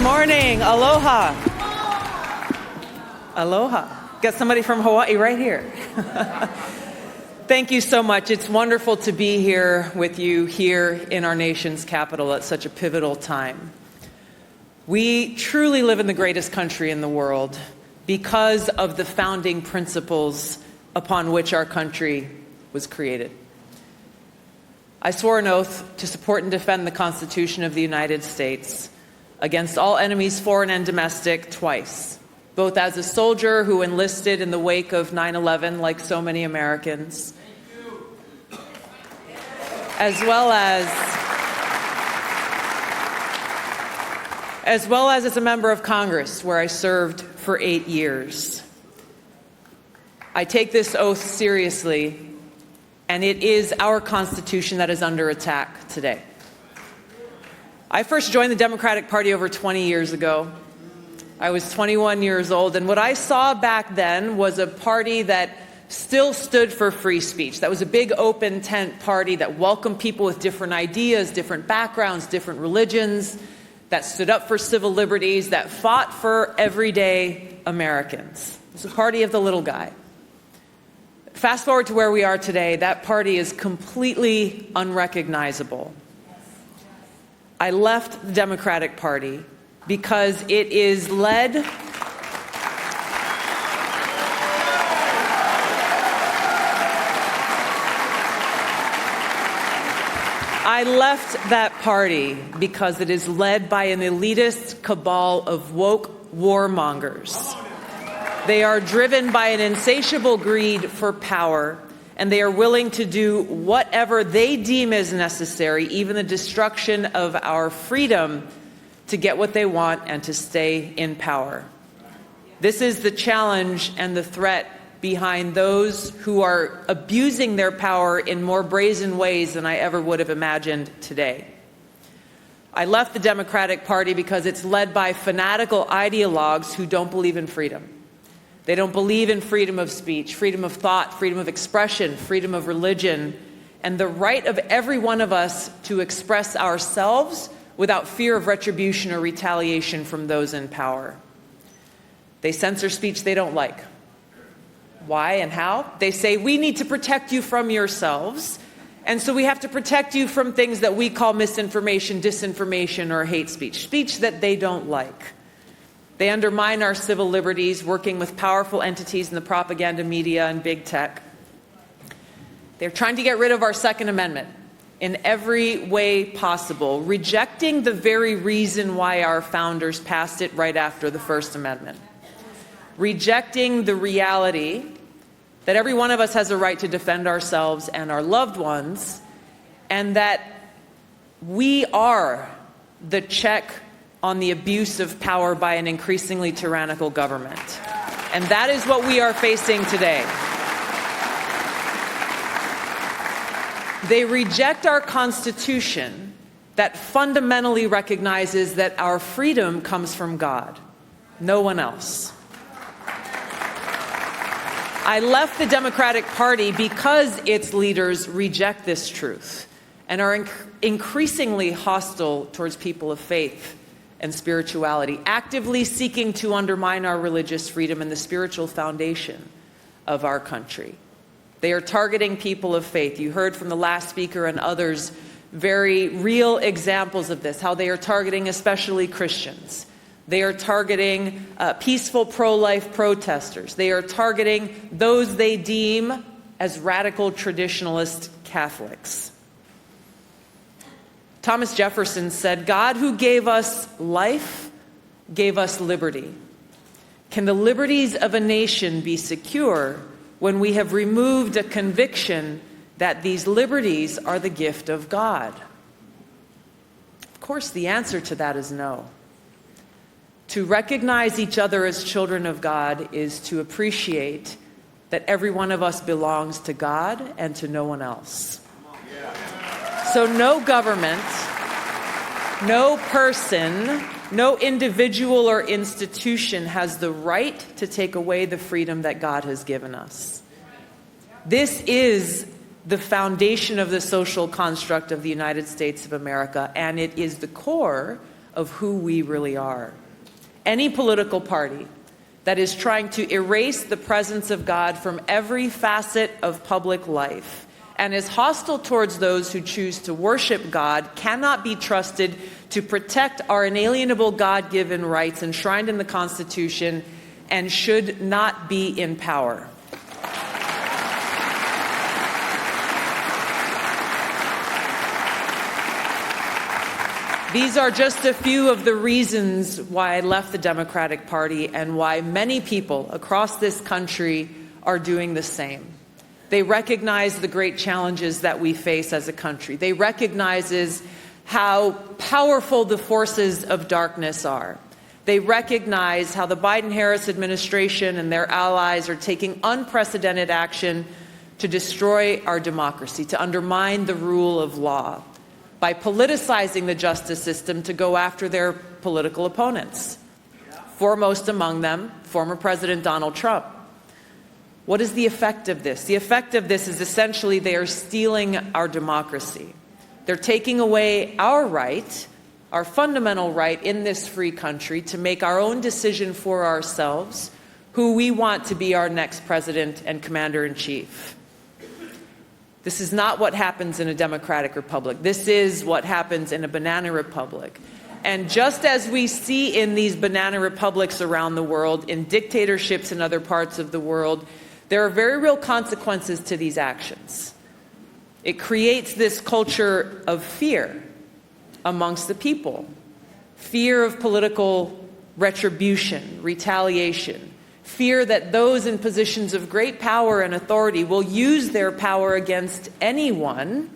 morning. Aloha. Aloha. Got somebody from Hawaii right here. Thank you so much. It's wonderful to be here with you here in our nation's capital at such a pivotal time. We truly live in the greatest country in the world because of the founding principles upon which our country was created. I swore an oath to support and defend the Constitution of the United States against all enemies, foreign and domestic, twice, both as a soldier who enlisted in the wake of 9/11, like so many Americans, as well as a member of Congress, where I served for 8 years. I take this oath seriously, and it is our Constitution that is under attack today. I first joined the Democratic Party over 20 years ago. I was 21 years old, and what I saw back then was a party that still stood for free speech. That was a big open tent party that welcomed people with different ideas, different backgrounds, different religions, that stood up for civil liberties, that fought for everyday Americans. It was a party of the little guy. Fast forward to where we are today, that party is completely unrecognizable. I left the Democratic Party because it is led by an elitist cabal of woke warmongers. They are driven by an insatiable greed for power, and they are willing to do whatever they deem is necessary, even the destruction of our freedom, to get what they want and to stay in power. This is the challenge and the threat behind those who are abusing their power in more brazen ways than I ever would have imagined today. I left the Democratic Party because it's led by fanatical ideologues who don't believe in freedom. They don't believe in freedom of speech, freedom of thought, freedom of expression, freedom of religion, and the right of every one of us to express ourselves without fear of retribution or retaliation from those in power. They censor speech they don't like. Why and how? They say, we need to protect you from yourselves, and so we have to protect you from things that we call misinformation, disinformation, or hate speech, speech that they don't like. They undermine our civil liberties, working with powerful entities in the propaganda media and big tech. They're trying to get rid of our Second Amendment in every way possible, rejecting the very reason why our founders passed it right after the First Amendment, rejecting the reality that every one of us has a right to defend ourselves and our loved ones, and that we are the check on the abuse of power by an increasingly tyrannical government. And that is what we are facing today. They reject our Constitution that fundamentally recognizes that our freedom comes from God, no one else. I left the Democratic Party because its leaders reject this truth and are increasingly hostile towards people of faith and spirituality, actively seeking to undermine our religious freedom and the spiritual foundation of our country. They are targeting people of faith. You heard from the last speaker and others very real examples of this, how they are targeting especially Christians. They are targeting peaceful pro-life protesters. They are targeting those they deem as radical traditionalist Catholics. Thomas Jefferson said, "God who gave us life gave us liberty. Can the liberties of a nation be secure when we have removed a conviction that these liberties are the gift of God?" Of course, the answer to that is no. To recognize each other as children of God is to appreciate that every one of us belongs to God and to no one else. So no government, no person, no individual or institution has the right to take away the freedom that God has given us. This is the foundation of the social construct of the United States of America, and it is the core of who we really are. Any political party that is trying to erase the presence of God from every facet of public life and is hostile towards those who choose to worship God cannot be trusted to protect our inalienable God-given rights enshrined in the Constitution and should not be in power. These are just a few of the reasons why I left the Democratic Party and why many people across this country are doing the same. They recognize the great challenges that we face as a country. They recognize how powerful the forces of darkness are. They recognize how the Biden-Harris administration and their allies are taking unprecedented action to destroy our democracy, to undermine the rule of law, by politicizing the justice system to go after their political opponents. Foremost among them, former President Donald Trump. What is the effect of this? The effect of this is essentially they are stealing our democracy. They're taking away our right, our fundamental right in this free country to make our own decision for ourselves, who we want to be our next president and commander-in-chief. This is not what happens in a democratic republic. This is what happens in a banana republic. And just as we see in these banana republics around the world, in dictatorships in other parts of the world, there are very real consequences to these actions. It creates this culture of fear amongst the people. Fear of political retribution, retaliation. Fear that those in positions of great power and authority will use their power against anyone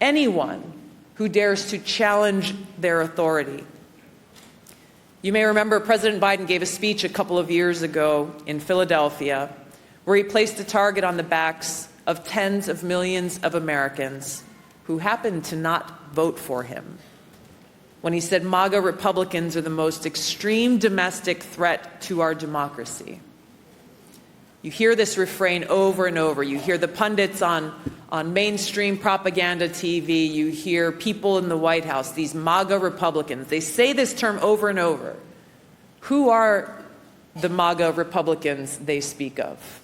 who dares to challenge their authority. You may remember President Biden gave a speech a couple of years ago in Philadelphia where he placed a target on the backs of tens of millions of Americans who happened to not vote for him, when he said MAGA Republicans are the most extreme domestic threat to our democracy. You hear this refrain over and over. You hear the pundits on mainstream propaganda TV. You hear people in the White House, these MAGA Republicans. They say this term over and over. Who are the MAGA Republicans they speak of?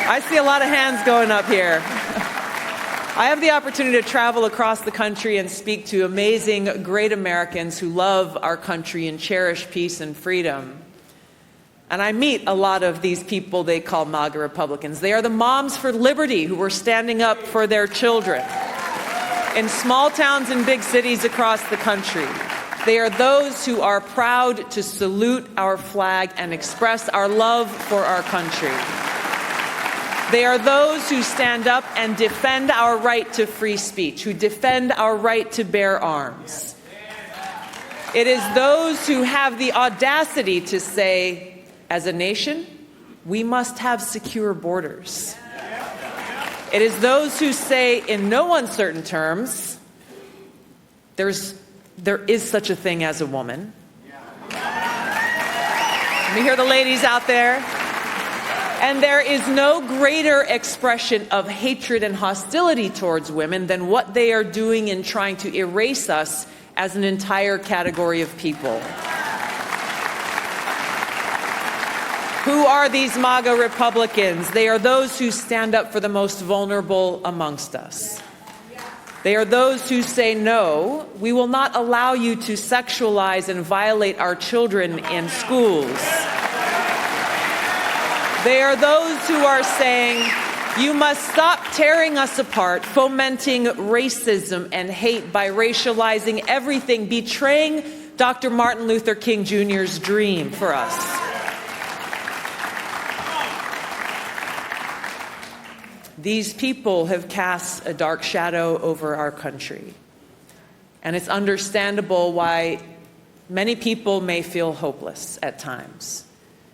I see a lot of hands going up here. I have the opportunity to travel across the country and speak to amazing, great Americans who love our country and cherish peace and freedom. And I meet a lot of these people they call MAGA Republicans. They are the moms for liberty who are standing up for their children in small towns and big cities across the country. They are those who are proud to salute our flag and express our love for our country. They are those who stand up and defend our right to free speech, who defend our right to bear arms. It is those who have the audacity to say, as a nation, we must have secure borders. It is those who say, in no uncertain terms, there is such a thing as a woman. Let me hear the ladies out there. And there is no greater expression of hatred and hostility towards women than what they are doing in trying to erase us as an entire category of people. Who are these MAGA Republicans? They are those who stand up for the most vulnerable amongst us. They are those who say, no, we will not allow you to sexualize and violate our children in schools. They are those who are saying, you must stop tearing us apart, fomenting racism and hate by racializing everything, betraying Dr. Martin Luther King Jr.'s dream for us. These people have cast a dark shadow over our country. And it's understandable why many people may feel hopeless at times,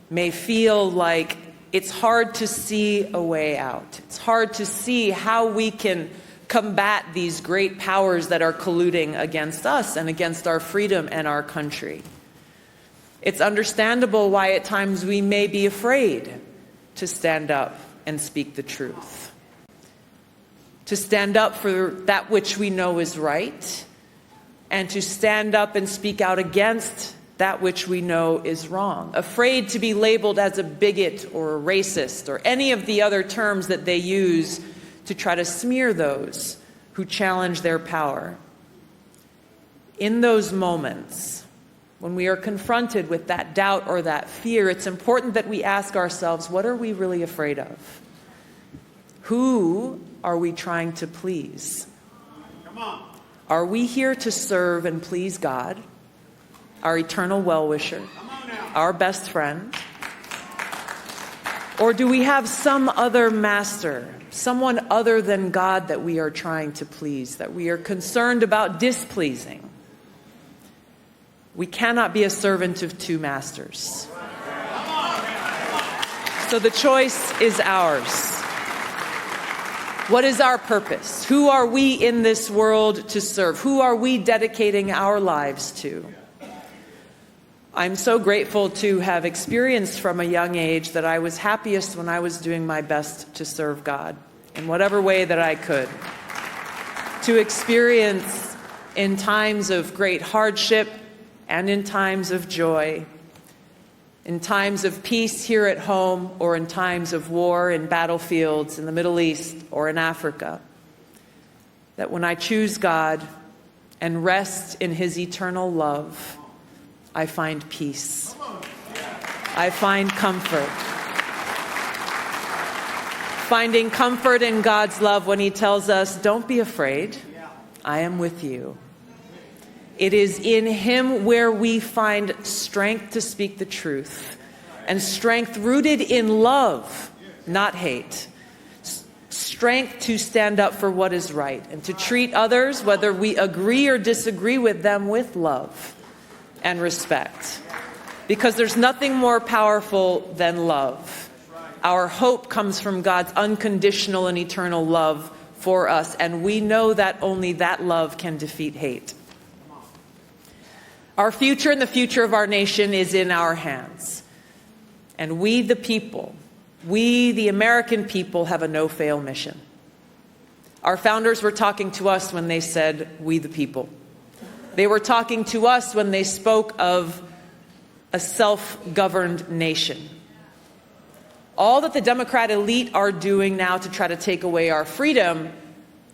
may feel like it's hard to see a way out. It's hard to see how we can combat these great powers that are colluding against us and against our freedom and our country. It's understandable why at times we may be afraid to stand up and speak the truth. To stand up for that which we know is right, and to stand up and speak out against that which we know is wrong, afraid to be labeled as a bigot or a racist or any of the other terms that they use to try to smear those who challenge their power. In those moments, when we are confronted with that doubt or that fear, it's important that we ask ourselves, what are we really afraid of? Who are we trying to please? Come on. Are we here to serve and please God, our eternal well-wisher, our best friend? Or do we have some other master, someone other than God that we are trying to please, that we are concerned about displeasing? We cannot be a servant of two masters. So the choice is ours. What is our purpose? Who are we in this world to serve? Who are we dedicating our lives to? I'm so grateful to have experienced from a young age that I was happiest when I was doing my best to serve God in whatever way that I could. To experience in times of great hardship and in times of joy, in times of peace here at home or in times of war in battlefields in the Middle East or in Africa, that when I choose God and rest in His eternal love, I find peace. I find comfort. Finding comfort in God's love when He tells us, don't be afraid, I am with you. It is in Him where we find strength to speak the truth, and strength rooted in love, not hate. Strength to stand up for what is right and to treat others, whether we agree or disagree with them, with love and respect. Because there's nothing more powerful than love. Our hope comes from God's unconditional and eternal love for us, and we know that only that love can defeat hate. Our future and the future of our nation is in our hands. And we, the people, we, the American people, have a no-fail mission. Our founders were talking to us when they said, we the people. They were talking to us when they spoke of a self-governed nation. All that the Democrat elite are doing now to try to take away our freedom,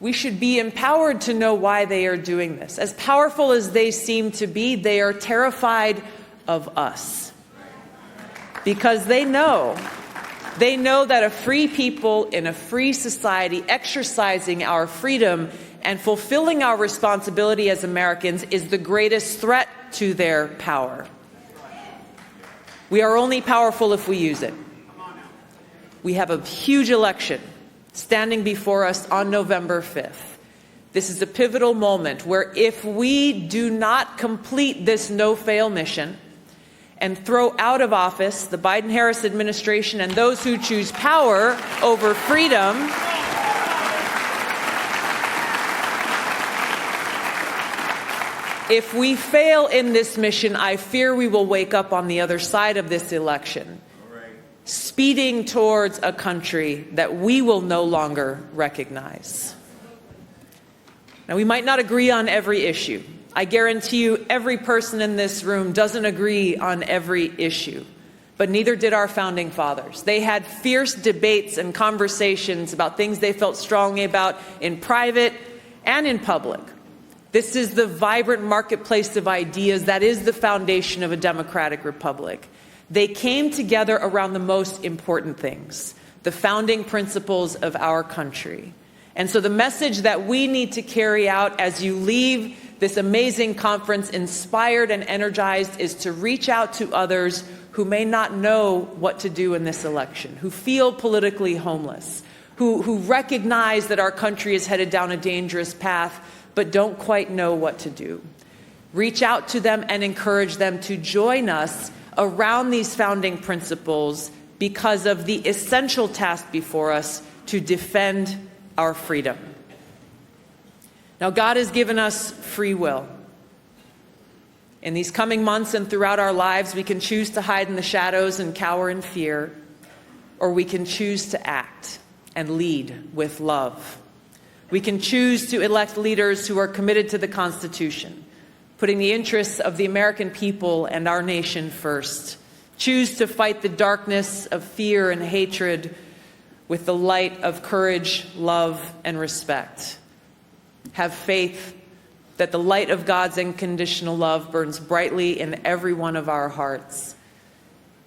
we should be empowered to know why they are doing this. As powerful as they seem to be, they are terrified of us. Because they know that a free people in a free society exercising our freedom and fulfilling our responsibility as Americans is the greatest threat to their power. We are only powerful if we use it. We have a huge election standing before us on November 5th. This is a pivotal moment where if we do not complete this no-fail mission and throw out of office the Biden-Harris administration and those who choose power over freedom, if we fail in this mission, I fear we will wake up on the other side of this election, speeding towards a country that we will no longer recognize. Now, we might not agree on every issue. I guarantee you every person in this room doesn't agree on every issue, but neither did our founding fathers. They had fierce debates and conversations about things they felt strongly about in private and in public. This is the vibrant marketplace of ideas that is the foundation of a democratic republic. They came together around the most important things, the founding principles of our country. And so the message that we need to carry out as you leave this amazing conference inspired and energized is to reach out to others who may not know what to do in this election, who feel politically homeless, who recognize that our country is headed down a dangerous path, but don't quite know what to do. Reach out to them and encourage them to join us around these founding principles because of the essential task before us to defend our freedom. Now, God has given us free will. In these coming months and throughout our lives, we can choose to hide in the shadows and cower in fear, or we can choose to act and lead with love. We can choose to elect leaders who are committed to the Constitution, putting the interests of the American people and our nation first. Choose to fight the darkness of fear and hatred with the light of courage, love, and respect. Have faith that the light of God's unconditional love burns brightly in every one of our hearts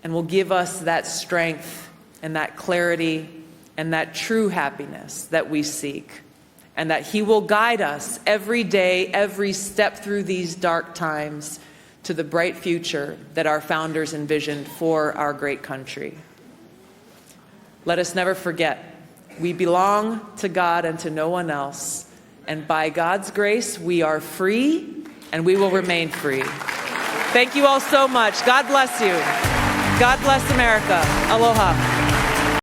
and will give us that strength and that clarity and that true happiness that we seek, and that He will guide us every day, every step through these dark times to the bright future that our founders envisioned for our great country. Let us never forget, we belong to God and to no one else, and by God's grace, we are free, and we will remain free. Thank you all so much. God bless you. God bless America. Aloha.